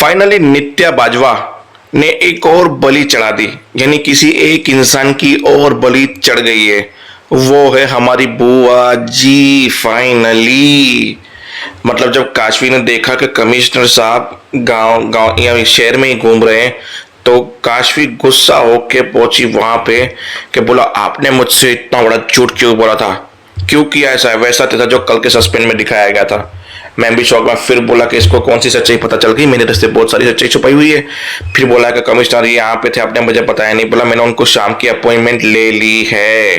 Finally नित्या बाजवा ने एक और बलि चढ़ा दी, यानी किसी एक इंसान की और बलि चढ़ गई है। वो है हमारी बुआ जी। फाइनली मतलब जब काशवी ने देखा कि कमिश्नर साहब गांव गांव या शहर में ही घूम रहे हैं, तो काशवी गुस्सा होके पहुंची वहां पे कि बोला, आपने मुझसे इतना बड़ा झूठ क्यों बोला था, क्यों किया ऐसा? वैसा था जो कल के सस्पेंस में दिखाया गया था। मैं भी शौक में फिर बोला कि इसको कौन सी सच्चाई पता चल गई, मेरे रिश्ते बहुत सारी सच्चाई छुपाई हुई है। फिर बोला कि कमिश्नर ये यहाँ पे थे, आपने मुझे बताया नहीं। बोला मैंने उनको शाम की अपॉइंटमेंट ले ली है।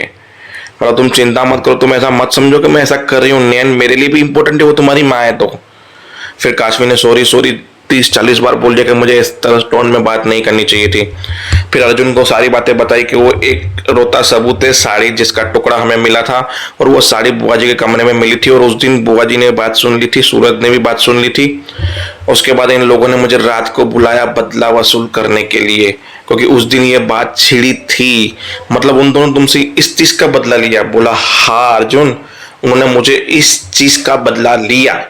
बोला तुम चिंता मत करो, तुम ऐसा मत समझो कि मैं ऐसा कर रही हूँ, नैन मेरे लिए भी इंपॉर्टेंट है, वो तुम्हारी माँ है। तो फिर काशवी ने सॉरी सॉरी 30-40 बार बोल दिया कि मुझे इस तरह टोन में बात नहीं करनी चाहिए थी। फिर अर्जुन को सारी बातें बताई कि वो एक रोता सबूत है साड़ी जिसका टुकड़ा हमें मिला था, और वो साड़ी बुआ जी के कमरे में मिली थी, और उस दिन बुआ जी ने बात सुन ली थी, सूरज ने भी बात सुन ली थी। उसके बाद इन लोगों ने मुझे रात को बुलाया बदला वसूल करने के लिए, क्योंकि उस दिन ये बात छिड़ी थी। मतलब उन दोनों तुमसे इस चीज का बदला लिया। बोला हाँ अर्जुन, उन्होंने मुझे इस चीज का बदला लिया।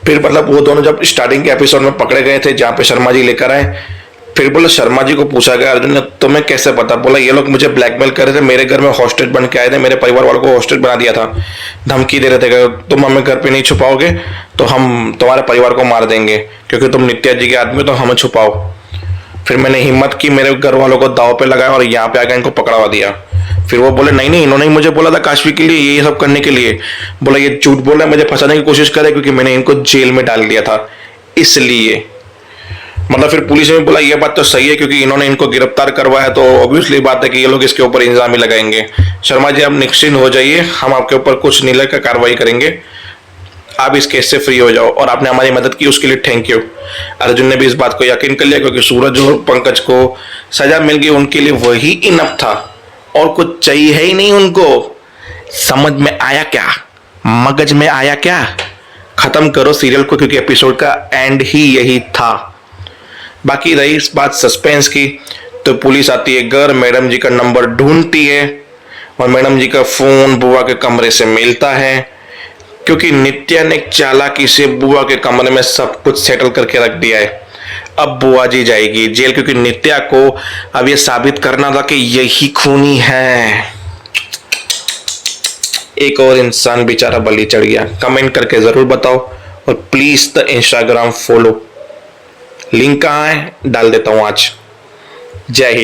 फिर मतलब वो दोनों जब स्टार्टिंग के एपिसोड में पकड़े गए थे जहाँ पे शर्मा जी लेकर आए, फिर बोला शर्मा जी को पूछा गया अर्जुन ने, तुम्हें कैसे पता? बोला ये लोग मुझे ब्लैकमेल कर रहे थे, मेरे घर में हॉस्टेज बन के आए थे, मेरे परिवार वालों को हॉस्टेज बना दिया था, धमकी दे रहे थे कि तुम हमें घर पे नहीं छुपाओगे तो हम तुम्हारे परिवार को मार देंगे, क्योंकि तुम नित्या जी के आदमी हो, तो हमें छुपाओ। फिर मैंने हिम्मत की, मेरे घर वालों को दाव पे लगाया और यहाँ पे आकर इनको पकड़वा दिया। फिर वो बोले नहीं नहीं, इन्होंने ही मुझे बोला था काशवी के लिए ये सब करने के लिए। बोला ये झूठ बोल रहा है, मुझे फंसाने की कोशिश करे, क्योंकि मैंने इनको जेल में डाल दिया था इसलिए। मतलब फिर पुलिस ने बोला ये बात तो सही है, क्योंकि इन्होंने इनको गिरफ्तार करवाया, तो ऑब्वियसली बात है कि ये लोग इसके ऊपर इल्जाम ही लगाएंगे। शर्मा जी आप निश्चिंत हो जाइए, हम आपके ऊपर कुछ नहीं लेकर कार्रवाई करेंगे, आप इस केस से फ्री हो जाओ, और आपने हमारी मदद की उसके लिए थैंक यू। अर्जुन ने भी इस बात को यकीन कर लिया, क्योंकि सूरज और पंकज को सजा मिल गई, उनके लिए वही इनफ था, और कुछ चाहिए ही नहीं उनको। समझ में आया क्या? मगज में आया क्या? खत्म करो सीरियल को, क्योंकि एपिसोड का एंड ही यही था। बाकी रही इस बात सस्पेंस की, तो पुलिस आती है घर, मैडम जी का नंबर ढूंढती है, और मैडम जी का फोन बुआ के कमरे से मिलता है, क्योंकि नित्या ने चालाकी से बुआ के कमरे में सब कुछ सेटल करके रख दिया है। अब बुआ जी जाएगी जेल, क्योंकि नित्या को अब ये साबित करना था कि यही खूनी है। एक और इंसान बेचारा बलि चढ़ गया। कमेंट करके जरूर बताओ, और please the Instagram follow, link कहाँ है डाल देता हूं आज। जय हिंद।